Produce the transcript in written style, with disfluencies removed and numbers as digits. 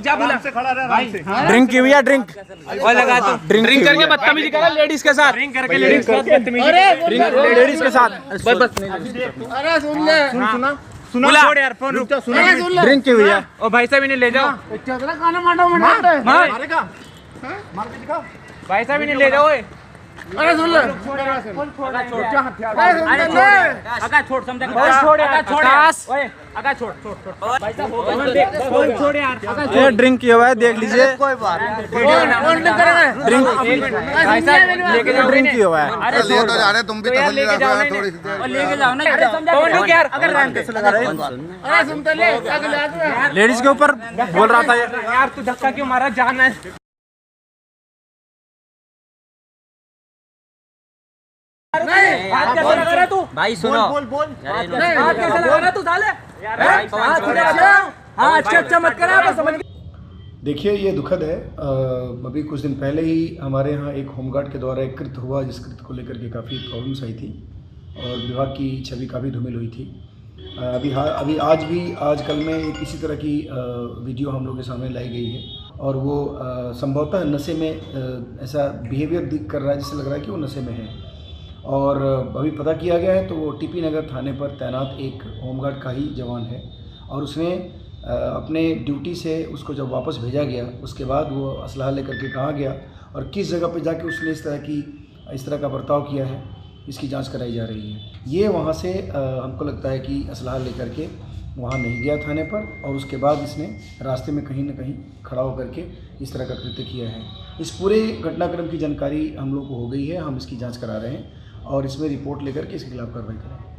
जा बोला से खड़ा रहा आराम से। ड्रिंक की भैया ड्रिंक और लगा तू ड्रिंक करके बदतमीजी करा लेडीज के साथ, ड्रिंक करके लेडीज के साथ बदतमीजी, लेडीज के साथ बस अरे सुन ले, सुना बोला छोड़ यार फोन रुक, सुना ड्रिंक की भैया। ओ भाई साहब इन्हें ले जाओ, चदरा खाना मारो मना मारेगा मार के दिखा। भाई साहब इन्हें ले जाओ। अरे सुन ले, अगा छोड़ समझा, छोड़ यार, छोड़ ओए अगा छोड़ छोड़ छोड़ भाई साहब छोड़ यार, ये ड्रिंक किया हुआ है, देख लीजिए। कोई बात नहीं, ड्रिंक भाई साहब लेके जाओ, ड्रिंक किया हुआ है। अरे ले तो जा रहे, तुम भी तसल्ली लेके जाओ रखो थोड़ी सी। और लेके जाओ ना, अरे समझा कौन रुक यार, अगर अरे सुन तो ले, लेडीज के ऊपर बोल रहा था ये। यार तू धक्का क्यों मारा, जाना है तू भाई सुनो, बोल बोल हाथ कैसे लगा रहा तू साले यार, हाँ अच्छा मत करा बस समझ। देखिए, ये दुखद है। अभी कुछ दिन पहले ही हमारे यहाँ एक होमगार्ड के द्वारा एक कृत्य हुआ, जिस कृत्य को लेकर के काफ़ी प्रॉब्लम्स आई थी और विभाग की छवि काफ़ी धूमिल हुई थी। अभी आज कल में एक इसी तरह की वीडियो हम लोग के सामने लाई गई है और वो संभवतः नशे में ऐसा बिहेवियर दिख कर रहा है जिससे लग रहा है कि वो नशे में है। और अभी पता किया गया है तो वो टीपी नगर थाने पर तैनात एक होमगार्ड का ही जवान है और उसने अपने ड्यूटी से उसको जब वापस भेजा गया उसके बाद वो असलहा लेकर के कहाँ गया और किस जगह पर जाके उसने इस तरह का बर्ताव किया है, इसकी जांच कराई जा रही है। ये वहाँ से हमको लगता है कि असलहा लेकर के वहाँ नहीं गया थाने पर और उसके बाद इसने रास्ते में कहीं ना कहीं खड़ा होकर के इस तरह का कृत्य किया है। इस पूरे घटनाक्रम की जानकारी हम लोग को हो गई है, हम इसकी जाँच करा रहे हैं और इसमें रिपोर्ट लेकर के इसके खिलाफ कार्रवाई करें।